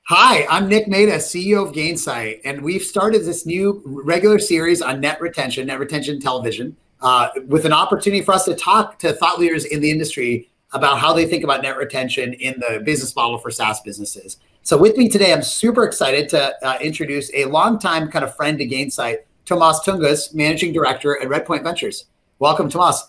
Hi, I'm Nick Mehta, CEO of Gainsight, and we've started this new regular series on net retention television, with an opportunity for us to talk to thought leaders in the industry about how they think about net retention in the business model for SaaS businesses. So with me today, I'm super excited to introduce a longtime kind of friend to Gainsight, Tomasz Tungus, Managing Director at Redpoint Ventures. Welcome, Tomasz.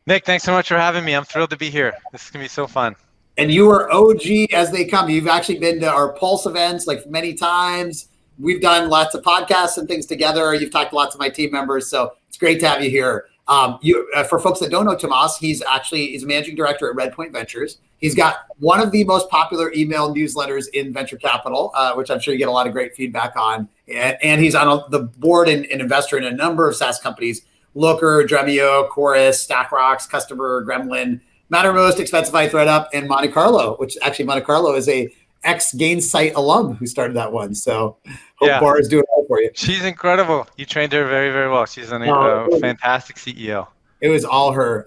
Nick, thanks so much for having me. I'm thrilled to be here. This is going to be so fun. And you are OG as they come. You've actually been to our Pulse events like many times. We've done lots of podcasts and things together. You've talked to lots of my team members, so it's great to have you here. For folks that don't know Tomasz, he's a managing director at Redpoint Ventures. He's got one of the most popular email newsletters in venture capital, which I'm sure you get a lot of great feedback on. And he's on the board and investor in a number of SaaS companies: Looker, Dremio, Chorus, StackRox, Customer, Gremlin, Mattermost, Expensify, ThreadUp, and Monte Carlo, which actually Monte Carlo is a ex-Gainsight alum who started that one. So hope Bar is doing well for you. She's incredible. You trained her very, very well. She's a fantastic CEO. It was all her.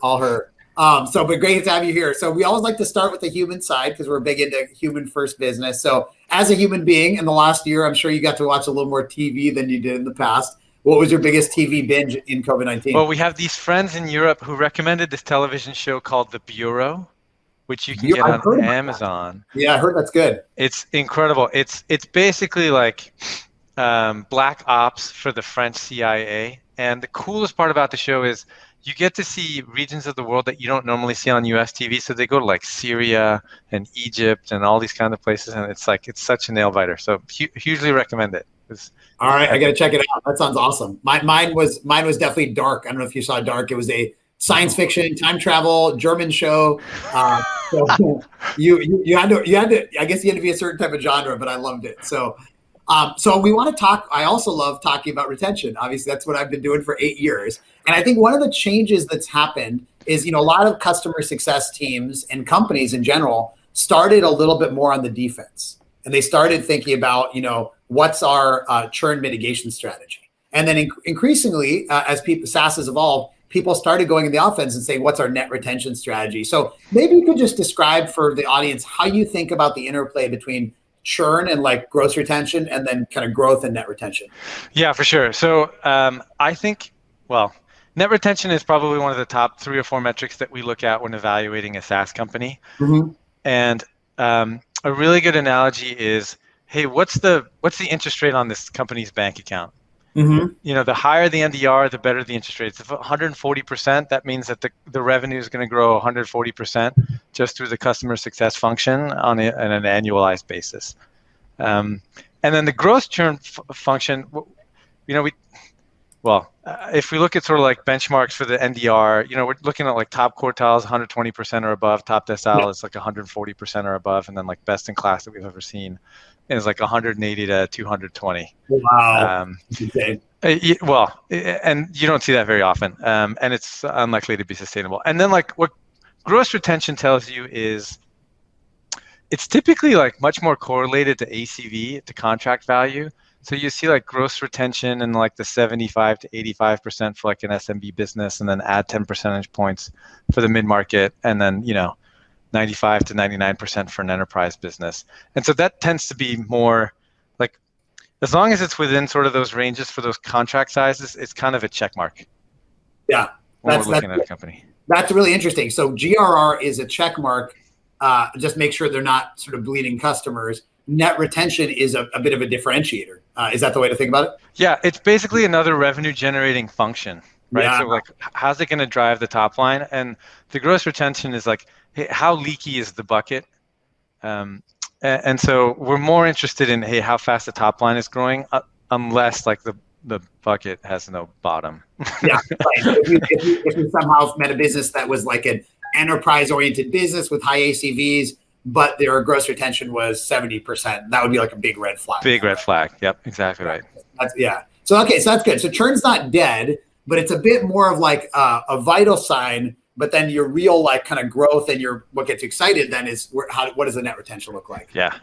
But great to have you here. So we always like to start with the human side because we're big into human first business. So as a human being in the last year, I'm sure you got to watch a little more TV than you did in the past. What was your biggest TV binge in COVID-19? Well, we have these friends in Europe who recommended this television show called The Bureau, which you can get on Amazon. Yeah, I heard that's good. It's incredible. It's basically like black ops for the French CIA. And the coolest part about the show is you get to see regions of the world that you don't normally see on US TV. So they go to like Syria and Egypt and all these kind of places. And it's such a nail biter. So hugely recommend it. All right, I got to check it out. That sounds awesome. Mine was definitely Dark. I don't know if you saw Dark. It was a science fiction, time travel, German show. So you had to. I guess you had to be a certain type of genre, but I loved it. So we want to talk. I also love talking about retention. Obviously, that's what I've been doing for 8 years. And I think one of the changes that's happened is, a lot of customer success teams and companies in general started a little bit more on the defense, and they started thinking about, what's our churn mitigation strategy? And then increasingly, as SaaS has evolved, people started going in the offense and saying, what's our net retention strategy? So maybe you could just describe for the audience how you think about the interplay between churn and like gross retention and then kind of growth and net retention. Yeah, for sure. So I think, net retention is probably one of the top 3 or 4 metrics that we look at when evaluating a SaaS company. Mm-hmm. And a really good analogy is, hey, what's the interest rate on this company's bank account? Mm-hmm. The higher the NDR, the better the interest rate. If 140%, that means that the revenue is going to grow 140% just through the customer success function on an annualized basis. And then the gross churn function, if we look at sort of like benchmarks for the NDR, we're looking at like top quartiles, 120% or above. Top decile is like 140% or above, and then like best in class that we've ever seen is like 180 to 220. Wow. And you don't see that very often, and it's unlikely to be sustainable. And then like what gross retention tells you is it's typically like much more correlated to ACV, to contract value. So you see like gross retention in like the 75 to 85% for like an SMB business, and then add 10 percentage points for the mid-market, and then 95 to 99% for an enterprise business. And so that tends to be more like, as long as it's within sort of those ranges for those contract sizes, it's kind of a check mark. Yeah, when we're looking at a company. That's really interesting. So GRR is a check mark. Just make sure they're not sort of bleeding customers. Net retention is a bit of a differentiator. Is that the way to think about it? Yeah, it's basically another revenue generating function, right? Yeah. So like, how's it going to drive the top line? And the gross retention is like, hey, how leaky is the bucket? And so we're more interested in, hey, how fast the top line is growing, unless like the bucket has no bottom. Yeah, right. So if you somehow met a business that was like an enterprise-oriented business with high ACVs, but their gross retention was 70%, that would be like a big red flag. Big red flag. Yep, exactly right. So that's good. So churn's not dead, but it's a bit more of like a vital sign. But then your real like kind of growth and what gets you excited then is what does the net retention look like? Yeah,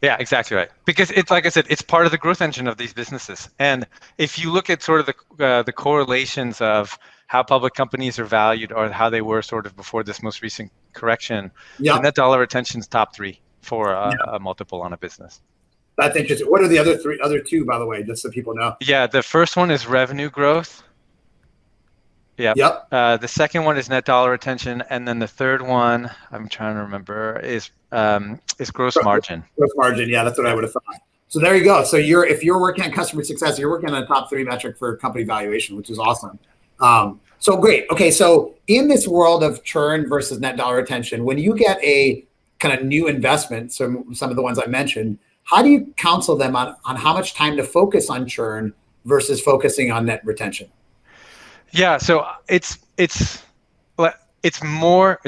exactly right. Because it's like I said, it's part of the growth engine of these businesses. And if you look at sort of the correlations of how public companies are valued or how they were sort of before this most recent correction, the net dollar retention is top 3. for Yeah. a multiple on a business. That's interesting. What are the other two, by the way, just so people know? Yeah, the first one is revenue growth. Yep. The second one is net dollar retention, and then the third one, I'm trying to remember, is gross margin. Gross margin, yeah, that's what I would have thought. So there you go. So if you're working on customer success, you're working on a top 3 metric for company valuation, which is awesome. So great. Okay, so in this world of churn versus net dollar retention, when you get a kind of new investment, so some of the ones I mentioned, how do you counsel them on how much time to focus on churn versus focusing on net retention? Yeah, so it's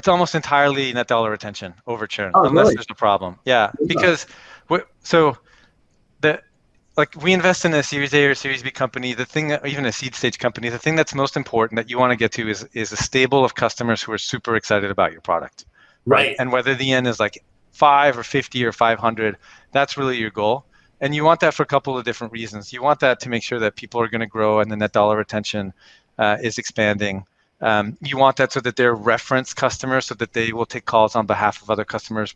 almost entirely net dollar retention over churn, unless really? there's a problem. Yeah, because we invest in a Series A or Series B company. The thing that, even a seed stage company, the thing that's most important that you want to get to is a stable of customers who are super excited about your product, right? And whether the end is like 5 or 50 or 500, that's really your goal. And you want that for a couple of different reasons. You want that to make sure that people are going to grow and the net dollar retention is expanding. You want that so that they're reference customers, so that they will take calls on behalf of other customers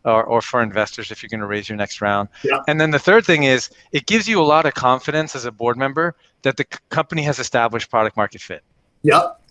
or for investors if you're going to raise your next round. Yeah. And then the third thing is it gives you a lot of confidence as a board member that the company has established product market fit. Yep.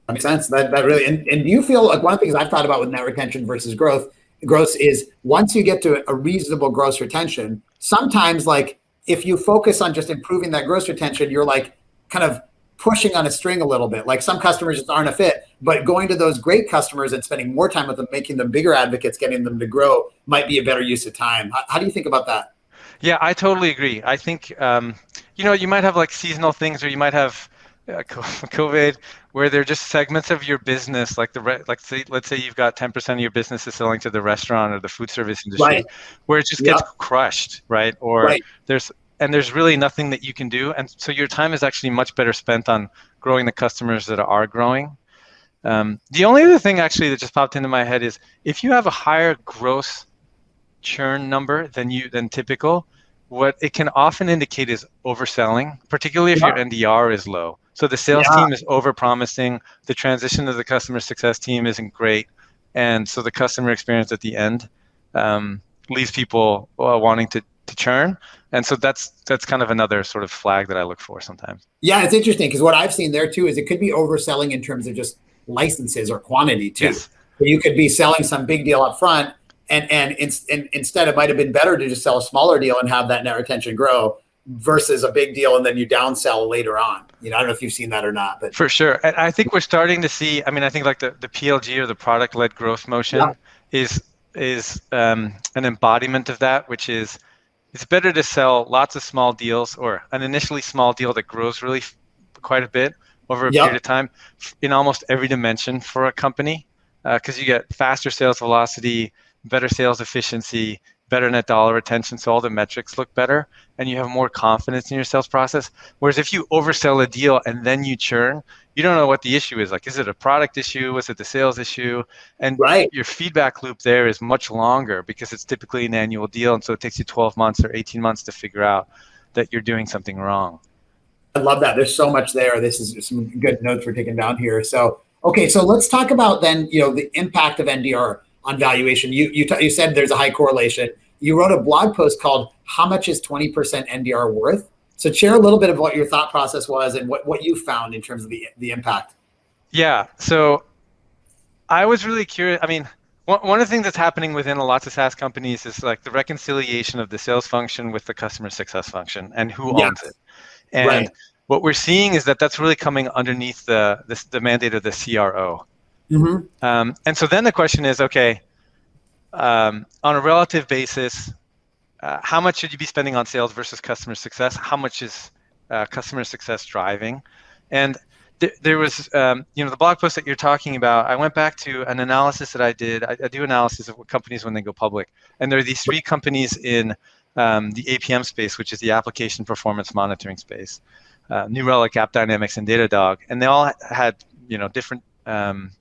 That makes sense. That really, and do you feel like one of the things I've thought about with net retention versus growth is once you get to a reasonable gross retention, sometimes like if you focus on just improving that gross retention, you're like kind of pushing on a string a little bit. Like some customers just aren't a fit, but going to those great customers and spending more time with them, making them bigger advocates, getting them to grow might be a better use of time. How do you think about that? Yeah, I totally agree. I think, you might have like seasonal things, or you might have COVID, where they're just segments of your business, like let's say you've got 10% of your business is selling to the restaurant or the food service industry, where it just gets crushed, right? Or there's really nothing that you can do, and so your time is actually much better spent on growing the customers that are growing. The only other thing actually that just popped into my head is if you have a higher gross churn number than typical, what it can often indicate is overselling, particularly if your NDR is low. So the sales team is over-promising, the transition to the customer success team isn't great, and so the customer experience at the end leaves people wanting to churn. And so that's kind of another sort of flag that I look for sometimes. Yeah, it's interesting because what I've seen there too is it could be overselling in terms of just licenses or quantity too. Yes. So you could be selling some big deal up front, and instead it might have been better to just sell a smaller deal and have that net retention grow versus a big deal and then you downsell later on. I don't know if you've seen that or not, but for sure. And I think we're starting to see. I think like the PLG or the product-led growth motion is an embodiment of that, which is it's better to sell lots of small deals or an initially small deal that grows really quite a bit over a period of time in almost every dimension for a company, because you get faster sales velocity, better sales efficiency, better net dollar retention, so all the metrics look better, and you have more confidence in your sales process. Whereas if you oversell a deal and then you churn, you don't know what the issue is. Like, is it a product issue? Was it the sales issue? And your feedback loop there is much longer because it's typically an annual deal, and so it takes you 12 months or 18 months to figure out that you're doing something wrong. I love that. There's so much there. This is some good notes we're taking down here. So, okay, so let's talk about then, the impact of NDR on valuation. You said there's a high correlation. You wrote a blog post called "How Much Is 20% NDR Worth?" So share a little bit of what your thought process was and what you found in terms of the impact. Yeah, so I was really curious. One of the things that's happening within lots of SaaS companies is like the reconciliation of the sales function with the customer success function and who owns it. And what we're seeing is that that's really coming underneath the mandate of the CRO. Mm-hmm. And so then the question is, okay, on a relative basis, how much should you be spending on sales versus customer success? How much is customer success driving? And there was, the blog post that you're talking about, I went back to an analysis that I did. I do analysis of companies when they go public. And there are these 3 companies in the APM space, which is the application performance monitoring space, New Relic, AppDynamics, and Datadog. And they all had, different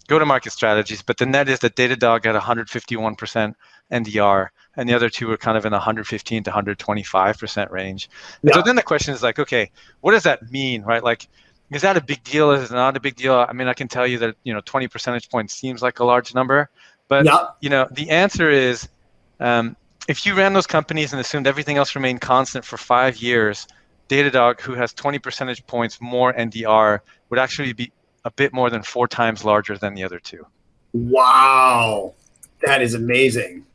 go-to-market strategies, but the net is that Datadog had 151% NDR, and the other 2 were kind of in the 115 to 125% range. And so then the question is like, okay, what does that mean, right? Like, is that a big deal? Is it not a big deal? I can tell you that 20 percentage points seems like a large number, But Yep. the answer is, if you ran those companies and assumed everything else remained constant for 5 years, Datadog, who has 20 percentage points more NDR, would actually be a bit more than 4 times larger than the other two. Wow, that is amazing.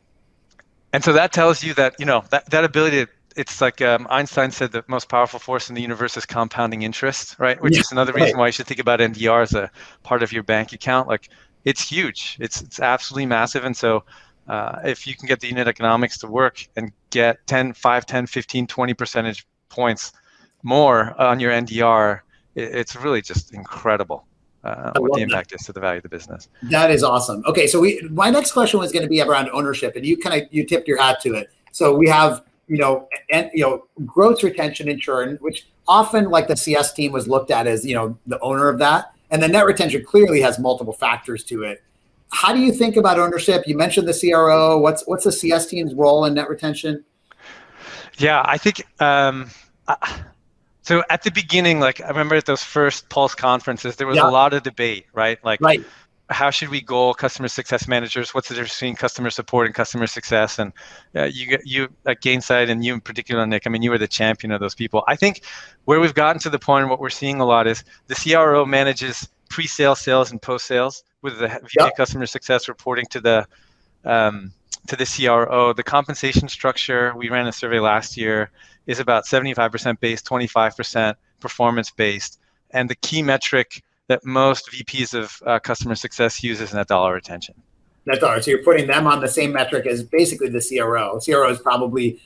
And so that tells you that that ability. It's like Einstein said, the most powerful force in the universe is compounding interest, right? Which is another reason why you should think about NDR as a part of your bank account. Like, it's huge. It's absolutely massive. And so if you can get the unit economics to work and get 10, 5, 10, 15, 20 percentage points more on your NDR, it's really just incredible what the impact is to the value of the business. That is awesome. Okay, so my next question was going to be around ownership, and you tipped your hat to it. So we have growth, retention, and churn, which often like the CS team was looked at as the owner of that, and the net retention clearly has multiple factors to it. How do you think about ownership? You mentioned the CRO. What's the CS team's role in net retention? Yeah, I think so. At the beginning, like I remember at those first Pulse conferences, there was a lot of debate, right? Like, how should we goal customer success managers? What's the difference between customer support and customer success? And you at Gainsight, and you in particular, Nick, I mean, you were the champion of those people. I think where we've gotten to the point, and what we're seeing a lot, is the CRO manages pre-sale, sales, and post-sales, with the VP of customer success reporting to the CRO. The compensation structure, we ran a survey last year, is about 75% based, 25% performance based, and the key metric that most VPs of customer success use is net dollar retention. Net dollar. So you're putting them on the same metric as basically the CRO. CRO is probably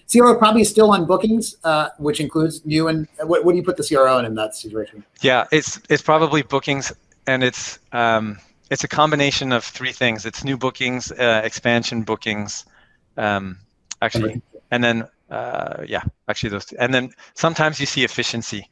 still on bookings, which includes new. And what do you put the CRO in that situation? Yeah, it's probably bookings, and it's a combination of 3 things. It's new bookings, expansion bookings, actually, and then actually those 2. And then sometimes you see efficiency.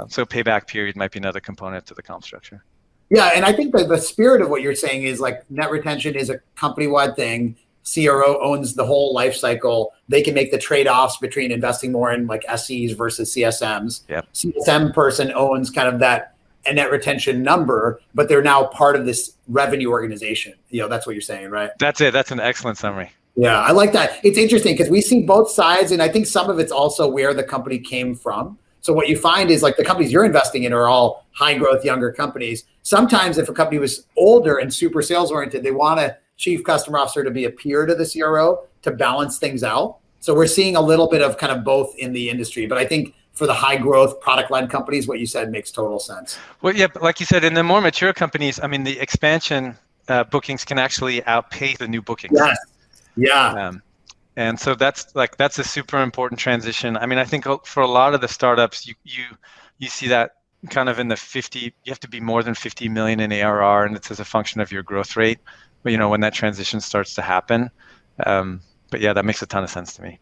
So payback period might be another component to the comp structure. Yeah, and I think that the spirit of what you're saying is like net retention is a company-wide thing. CRO owns the whole life cycle. They can make the trade-offs between investing more in like SEs versus CSMs. CSM person owns kind of that net retention number, but they're now part of this revenue organization. That's what you're saying, right? That's it. That's an excellent summary. Yeah, I like that. It's interesting because we see both sides, and I think some of it's also where the company came from. So what you find is like the companies you're investing in are all high growth, younger companies. Sometimes if a company was older and super sales oriented, they want a chief customer officer to be a peer to the CRO to balance things out. So we're seeing a little bit of kind of both in the industry. But I think for the high growth product led companies, what you said makes total sense. Well, yeah, but like you said, in the more mature companies, I mean, the expansion bookings can actually outpace the new bookings. Yes. Yeah. And so that's a super important transition. I mean, I think for a lot of the startups, you see that kind of in the 50. You have to be more than 50 million in ARR, and it's as a function of your growth rate. But when that transition starts to happen. But yeah, that makes a ton of sense to me.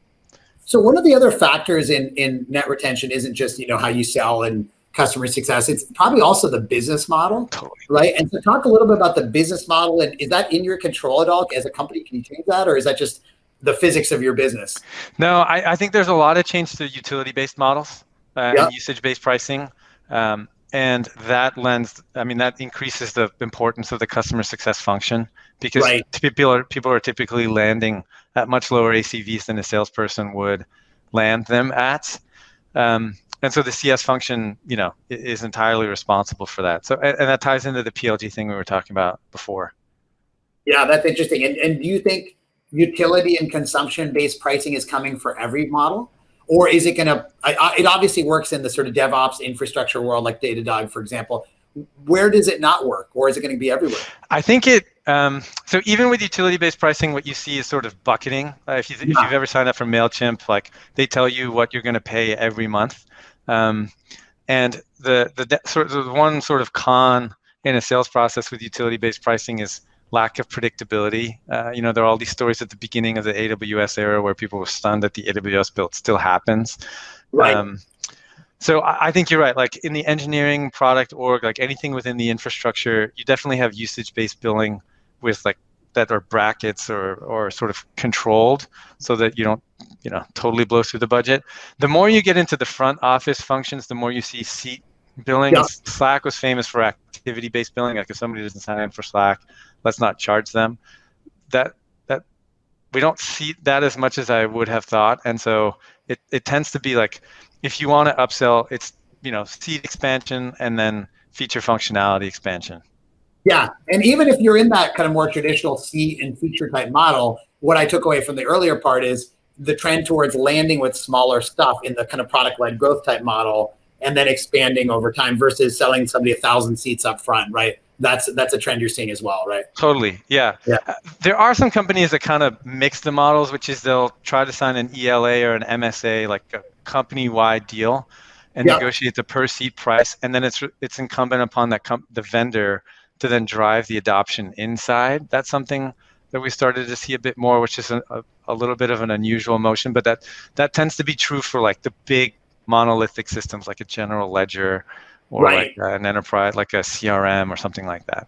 So one of the other factors in net retention isn't just how you sell and customer success. It's probably also the business model, right? And so talk a little bit about the business model, and is that in your control at all as a company? Can you change that, or is that just the physics of your business? No, I think there's a lot of change to utility-based models and usage-based pricing. And that increases the importance of the customer success function, because people are typically landing at much lower ACVs than a salesperson would land them at. And so the CS function, is entirely responsible for that. So, and that ties into the PLG thing we were talking about before. Yeah, that's interesting. And do you think utility and consumption-based pricing is coming for every model? Or is it it obviously works in the sort of DevOps infrastructure world, like Datadog, for example. Where does it not work? Or is it going to be everywhere? I think so even with utility-based pricing, what you see is sort of bucketing. If you've ever signed up for MailChimp, like they tell you what you're going to pay every month. And the one sort of con in a sales process with utility-based pricing is lack of predictability. There are all these stories at the beginning of the AWS era where people were stunned that the AWS build still happens. Right. So I think you're right. Like in the engineering product org, like anything within the infrastructure, you definitely have usage-based billing with like that are brackets or sort of controlled so that you don't, totally blow through the budget. The more you get into the front office functions, the more you see seat billing. Yeah. Slack was famous for activity-based billing. Like if somebody doesn't sign in for Slack, let's not charge them. that we don't see that as much as I would have thought. And so it tends to be like, if you want to upsell, it's, seat expansion and then feature functionality expansion. Yeah. And even if you're in that kind of more traditional seat and feature type model, what I took away from the earlier part is the trend towards landing with smaller stuff in the kind of product-led growth type model and then expanding over time versus selling somebody 1,000 seats up front, right? That's a trend you're seeing as well, right? Totally, yeah. There are some companies that kind of mix the models, which is they'll try to sign an ELA or an MSA, like a company-wide deal, and negotiate the per seat price, and then it's incumbent upon the vendor to then drive the adoption inside. That's something that we started to see a bit more, which is a little bit of an unusual motion, but that tends to be true for like the big monolithic systems like a general ledger or like an enterprise, like a CRM or something like that.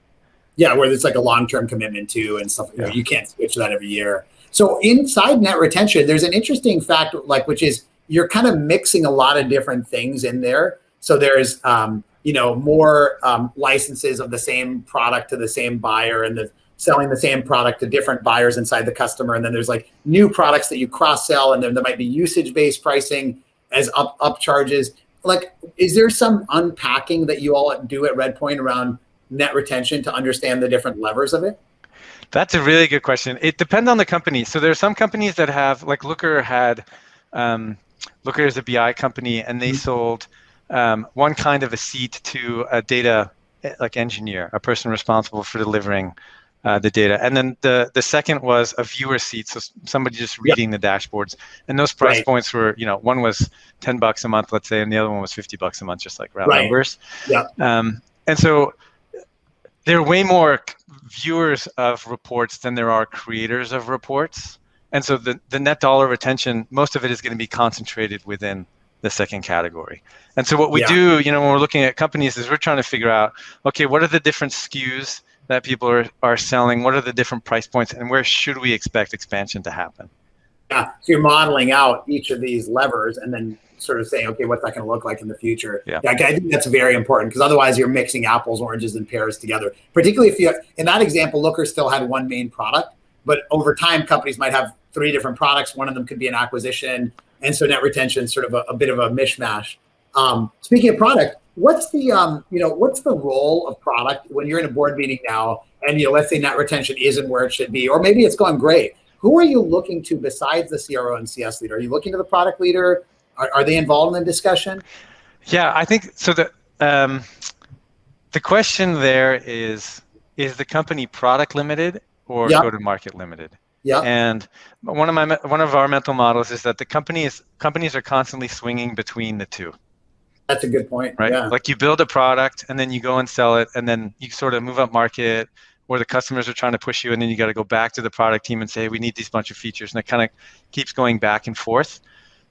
Yeah, where there's like a long-term commitment to and stuff. You can't switch that every year. So inside net retention, there's an interesting fact, which is you're kind of mixing a lot of different things in there. So there's more licenses of the same product to the same buyer, and selling the same product to different buyers inside the customer. And then there's like new products that you cross-sell, and then there might be usage-based pricing as up charges. Like, is there some unpacking that you all do at Redpoint around net retention to understand the different levers of it? That's a really good question. It depends on the company. So there are some companies that have, like Looker had, Looker is a BI company, and they sold one kind of a seat to a data like engineer, a person responsible for delivering the data. And then the second was a viewer seat, so somebody just reading the dashboards. And those price points were, one was $10 a month, let's say, and the other one was $50 a month, just like round numbers. And so there are way more viewers of reports than there are creators of reports. And so the net dollar retention, most of it is going to be concentrated within the second category. And so what we do, when we're looking at companies, is we're trying to figure out, okay, what are the different SKUs that people are selling? What are the different price points, and where should we expect expansion to happen? Yeah, so you're modeling out each of these levers and then sort of saying, okay, what's that going to look like in the future? I think that's very important, because otherwise you're mixing apples, oranges, and pears together. Particularly if you, in that example, Looker still had one main product, but over time companies might have 3 different products. One of them could be an acquisition, and so net retention is sort of a bit of a mishmash. Speaking of product, what's the role of product when you're in a board meeting now, and let's say net retention isn't where it should be, or maybe it's gone great? Who are you looking to besides the CRO and CS leader? Are you looking to the product leader? Are they involved in the discussion? Yeah, I think so. The question there is the company product limited or go-to-market limited? And one of our mental models is that the companies are constantly swinging between the two. That's a good point. Right? Like you build a product and then you go and sell it, and then you sort of move up market, or the customers are trying to push you, and then you got to go back to the product team and say, we need these bunch of features, and it kind of keeps going back and forth.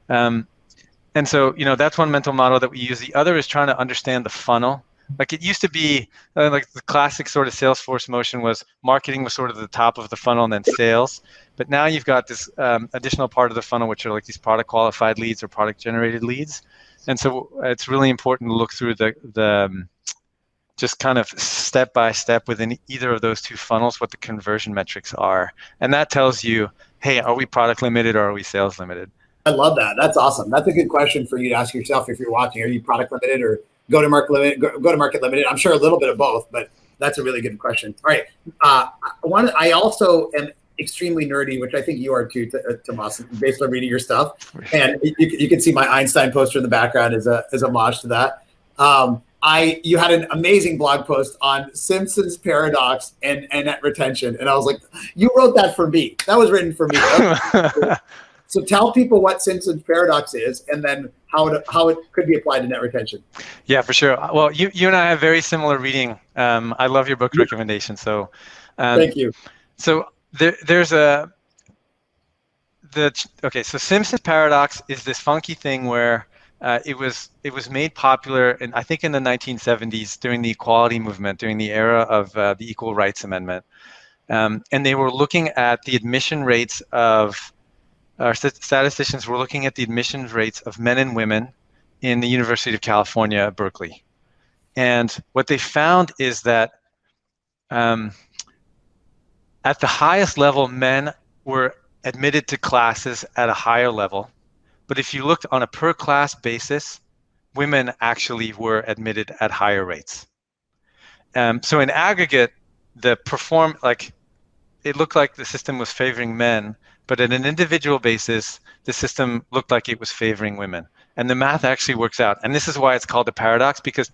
And so, that's one mental model that we use. The other is trying to understand the funnel. Like it used to be, like the classic sort of Salesforce motion was marketing was sort of the top of the funnel and then sales. But now you've got this additional part of the funnel, which are like these product qualified leads or product generated leads. And so it's really important to look through the just kind of step by step within either of those two funnels what the conversion metrics are. And that tells you, hey, are we product limited or are we sales limited? I love that. That's awesome. That's a good question for you to ask yourself if you're watching. Are you product limited or go-to-market limited? I'm sure a little bit of both, but that's a really good question. All right. I also am extremely nerdy, which I think you are too, Tomasz, based on reading your stuff. And you can see my Einstein poster in the background as a homage to that. You had an amazing blog post on Simpson's Paradox and net retention. And I was like, you wrote that for me. That was written for me. So tell people what Simpson's Paradox is, and then how it could be applied to net retention. Yeah, for sure. Well, you and I have very similar reading. I love your book recommendation. So thank you. So so Simpson's Paradox is this funky thing where it was made popular, and I think in the 1970s during the equality movement, during the era of the Equal Rights Amendment, and they were looking at the admission rates of our statisticians were looking at the admissions rates of men and women in the University of California, Berkeley. And what they found is that At the highest level, men were admitted to classes at a higher level. But if you looked on a per class basis, women actually were admitted at higher rates. So in aggregate, it looked like the system was favoring men, but at an individual basis, the system looked like it was favoring women. And the math actually works out. And this is why it's called a paradox, because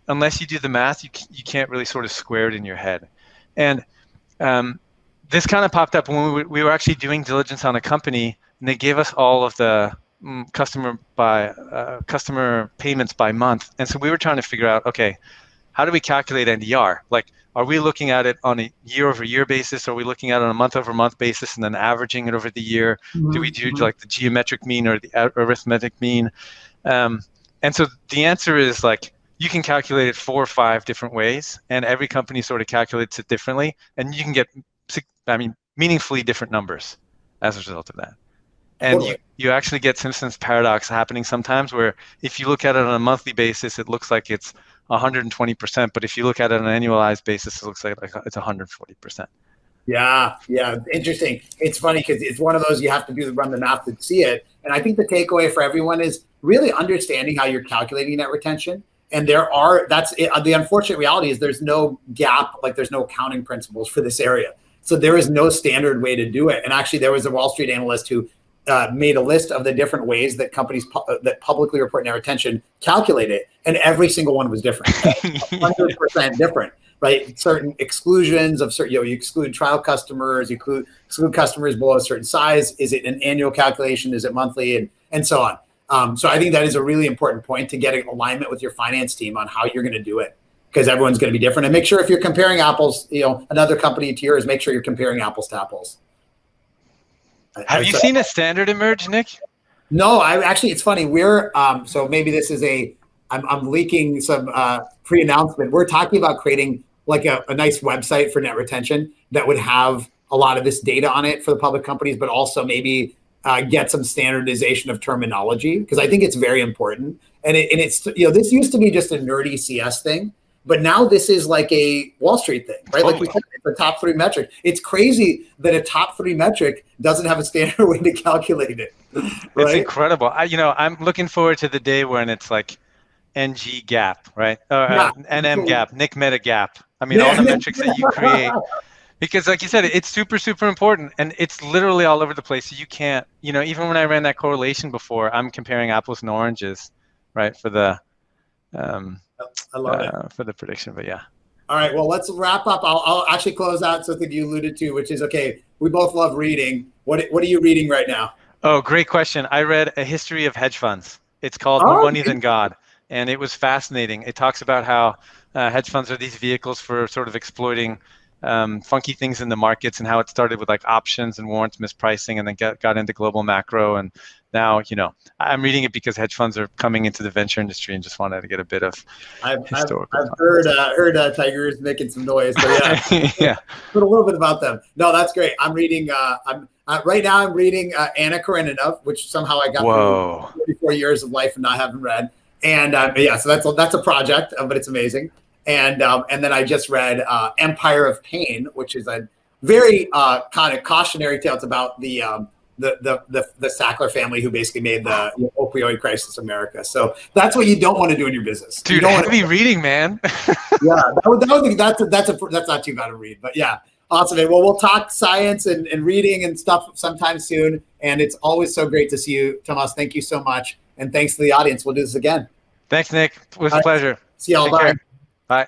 unless you do the math, you can't really sort of square it in your head. And this kind of popped up when we were actually doing diligence on a company, and they gave us all of the customer payments by month. And so we were trying to figure out, okay, how do we calculate NDR? Like, are we looking at it on a year-over-year basis? Are we looking at it on a month-over-month basis and then averaging it over the year? Mm-hmm. Do we do like the geometric mean or the arithmetic mean? And so the answer is like, you can calculate it 4 or 5 different ways, and every company sort of calculates it differently, and you can get, meaningfully different numbers as a result of that. And totally. You actually get Simpson's Paradox happening sometimes, where if you look at it on a monthly basis, it looks like it's 120%, but if you look at it on an annualized basis, it looks like it's 140%. Yeah, interesting. It's funny because it's one of those you have to run the math to see it. And I think the takeaway for everyone is really understanding how you're calculating net retention. And the unfortunate reality is there's no gap, like there's no accounting principles for this area. So there is no standard way to do it. And actually there was a Wall Street analyst who made a list of the different ways that companies that publicly report net retention calculate it. And every single one was different, 100% different, right? Certain exclusions of certain, you exclude trial customers, you exclude customers below a certain size. Is it an annual calculation? Is it monthly? And so on. So I think that is a really important point to get an alignment with your finance team on how you're going to do it, because everyone's going to be different. And make sure if you're comparing apples, another company to yours, make sure you're comparing apples to apples. Have you seen a standard emerge, Nick? No, it's funny. We're so maybe this is I'm leaking some pre-announcement. We're talking about creating like a nice website for net retention that would have a lot of this data on it for the public companies, but also maybe get some standardization of terminology, because I think it's very important. And it's this used to be just a nerdy CS thing, but now this is like a Wall Street thing, right? Like we said, it's a top 3 metric. It's crazy that a top 3 metric doesn't have a standard way to calculate it. Right? It's incredible. I'm looking forward to the day when it's like NG gap, right? NM gap, Nick Mehta gap. All the metrics that you create. Because like you said, it's super, super important, and it's literally all over the place. So you can't, even when I ran that correlation before, I'm comparing apples and oranges, right, for the I love it. For the prediction, but yeah. All right, well, let's wrap up. I'll actually close out something you alluded to, which is, okay, we both love reading. What are you reading right now? Oh, great question. I read A History of Hedge Funds. It's called More Money Than God, and it was fascinating. It talks about how hedge funds are these vehicles for sort of exploiting funky things in the markets, and how it started with like options and warrants mispricing, and then got into global macro. And now, I'm reading it because hedge funds are coming into the venture industry, and just wanted to get a bit of historical. I've heard Tigers making some noise, but yeah, yeah. Put a little bit about them. No, that's great. I'm reading. Right now I'm reading Anna Karenina, which somehow I got through 34 years of life and not having read. And so that's a project, but it's amazing. And then I just read Empire of Pain, which is a very kind of cautionary tale. It's about the Sackler family, who basically made the opioid crisis in America. So that's what you don't want to do in your business. Dude, you don't want to be reading, man. Yeah, that's not too bad to read. But yeah, awesome. Well, we'll talk science and reading and stuff sometime soon. And it's always so great to see you, Tomasz. Thank you so much. And thanks to the audience. We'll do this again. Thanks, Nick. It was a pleasure. See y'all. Bye. Bye.